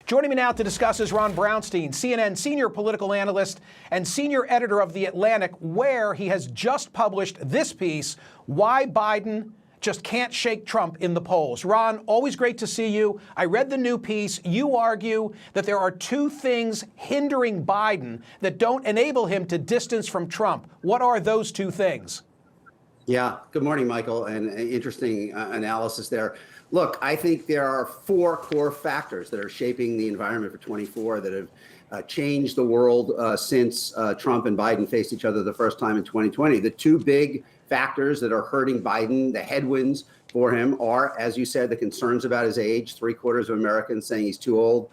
Joining me now to discuss is Ron Brownstein, CNN senior political analyst and senior editor of The Atlantic, where he has just published this piece, Why Biden Just Can't Shake Trump in the Polls. Ron, always great to see you. I read the new piece. You argue that there are two things hindering Biden that don't enable him to distance from Trump. What are those two things? Yeah. Good morning, Michael, and interesting analysis there. Look, I think there are four core factors that are shaping the environment for 24 that have changed the world since Trump and Biden faced each other the first time in 2020. The two big factors that are hurting Biden, the headwinds for him, are, as you said, the concerns about his age, 3/4 of Americans saying he's too old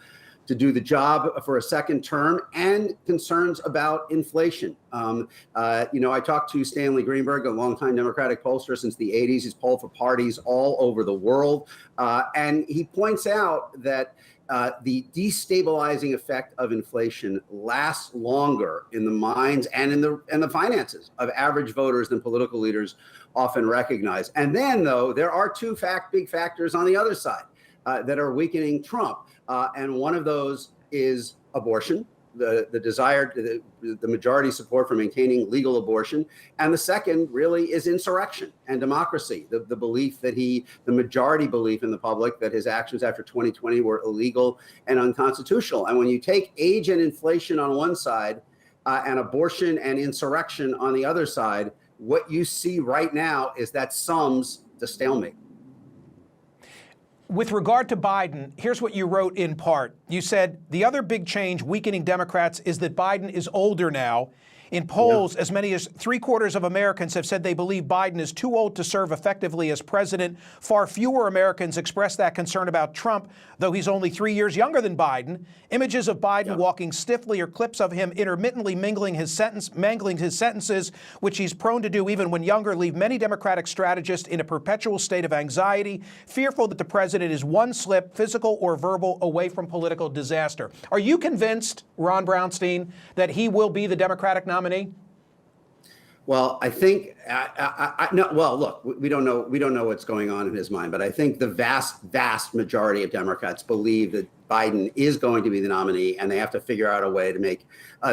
to do the job for a second term, and concerns about inflation. I talked to Stanley Greenberg, a longtime Democratic pollster since the 80s. He's polled for parties all over the world. And he points out that the destabilizing effect of inflation lasts longer in the minds and in the finances of average voters than political leaders often recognize. And then, though, there are two big factors on the other side that are weakening Trump. And one of those is abortion, the majority support for maintaining legal abortion. And the second really is insurrection and democracy, the belief that the majority belief in the public that his actions after 2020 were illegal and unconstitutional. And when you take age and inflation on one side and abortion and insurrection on the other side, what you see right now is that sums to stalemate. With regard to Biden, here's what you wrote in part. You said, the other big change weakening Democrats is that Biden is older now. In polls, as many as 3/4 of Americans have said they believe Biden is too old to serve effectively as president. Far fewer Americans express that concern about Trump, though he's only 3 years younger than Biden. Images of Biden walking stiffly or clips of him intermittently mangling his sentences, which he's prone to do even when younger, leave many Democratic strategists in a perpetual state of anxiety, fearful that the president is one slip, physical or verbal, away from political disaster. Are you convinced, Ron Brownstein, that he will be the Democratic nominee? Well, I think no. Well, look, we don't know what's going on in his mind, but I think the vast majority of Democrats believe that Biden is going to be the nominee, and they have to figure out a way to make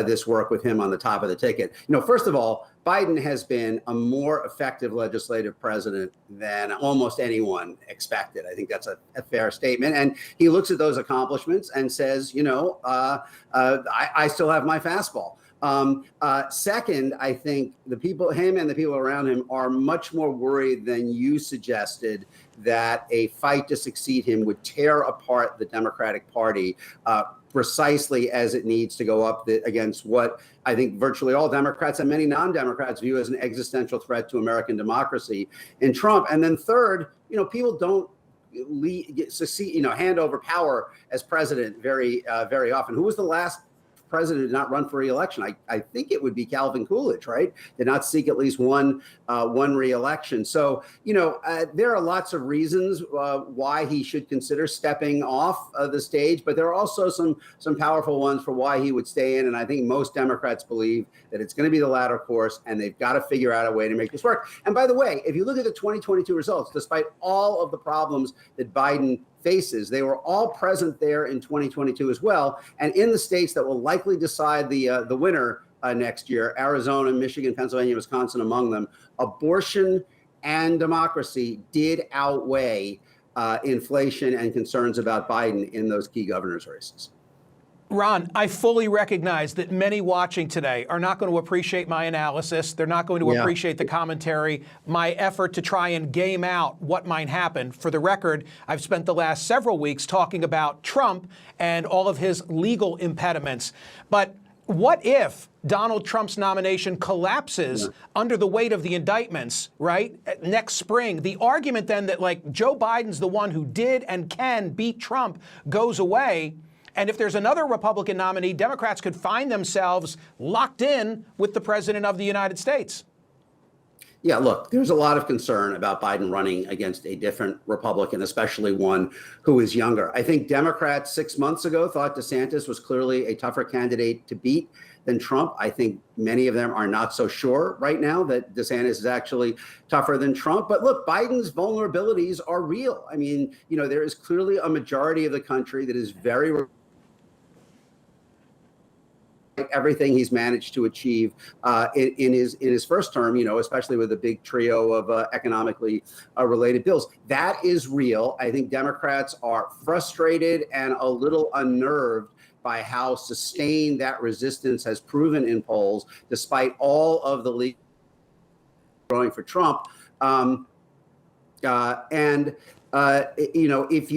this work with him on the top of the ticket. First of all, Biden has been a more effective legislative president than almost anyone expected. I think that's a fair statement. And he looks at those accomplishments and says, I still have my fastball. Second, I think him and the people around him are much more worried than you suggested that a fight to succeed him would tear apart the Democratic Party precisely as it needs to go up against what I think virtually all Democrats and many non-Democrats view as an existential threat to American democracy in Trump. And then third, people don't succeed, hand over power as president very often. Who was the last president did not run for re-election? I think it would be Calvin Coolidge, right? Did not seek at least one re-election. So, there are lots of reasons why he should consider stepping off the stage, but there are also some powerful ones for why he would stay in. And I think most Democrats believe that it's going to be the latter course, and they've got to figure out a way to make this work. And by the way, if you look at the 2022 results, despite all of the problems that Biden faces, they were all present there in 2022 as well. And in the states that will likely decide the winner next year, Arizona, Michigan, Pennsylvania, Wisconsin among them, abortion and democracy did outweigh inflation and concerns about Biden in those key governor's races. Ron, I fully recognize that many watching today are not going to appreciate my analysis. They're not going to appreciate the commentary, my effort to try and game out what might happen. For the record, I've spent the last several weeks talking about Trump and all of his legal impediments. But what if Donald Trump's nomination collapses under the weight of the indictments, right, next spring? The argument then that, Joe Biden's the one who did and can beat Trump goes away. And if there's another Republican nominee, Democrats could find themselves locked in with the president of the United States. Yeah, look, there's a lot of concern about Biden running against a different Republican, especially one who is younger. I think Democrats 6 months ago thought DeSantis was clearly a tougher candidate to beat than Trump. I think many of them are not so sure right now that DeSantis is actually tougher than Trump. But look, Biden's vulnerabilities are real. I mean, there is clearly a majority of the country that is very everything he's managed to achieve in his first term, especially with a big trio of economically related bills. That is real. I think Democrats are frustrated and a little unnerved by how sustained that resistance has proven in polls, despite all of the leak growing for Trump. If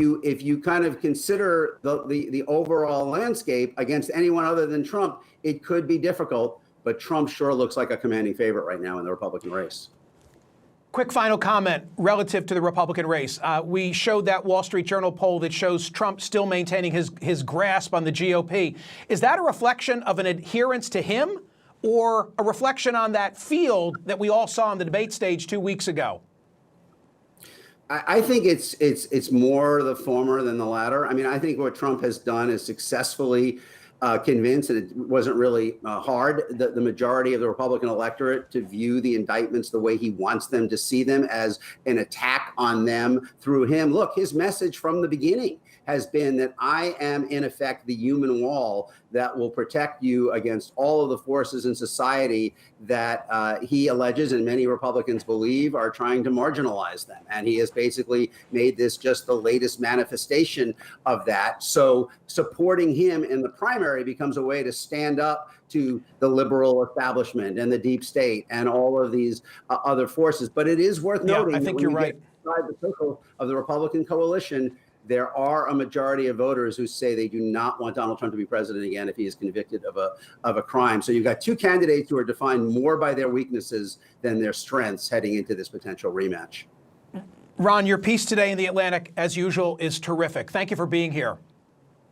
you kind of consider the overall landscape against anyone other than Trump, it could be difficult. But Trump sure looks like a commanding favorite right now in the Republican race. Quick final comment relative to the Republican race. We showed that Wall Street Journal poll that shows Trump still maintaining his grasp on the GOP. Is that a reflection of an adherence to him, or a reflection on that field that we all saw on the debate stage 2 weeks ago? I think it's more the former than the latter. I mean, I think what Trump has done is successfully convinced, and it wasn't really hard, the majority of the Republican electorate to view the indictments the way he wants them to see them, as an attack on them through him. Look, his message from the beginning has been that I am, in effect, the human wall that will protect you against all of the forces in society that he alleges, and many Republicans believe, are trying to marginalize them. And he has basically made this just the latest manifestation of that. So supporting him in the primary becomes a way to stand up to the liberal establishment and the deep state and all of these other forces. But it is worth noting, I think you're right, inside the circle of the Republican coalition, there are a majority of voters who say they do not want Donald Trump to be president again if he is convicted of a crime. So you've got two candidates who are defined more by their weaknesses than their strengths heading into this potential rematch. Ron, your piece today in The Atlantic, as usual, is terrific. Thank you for being here.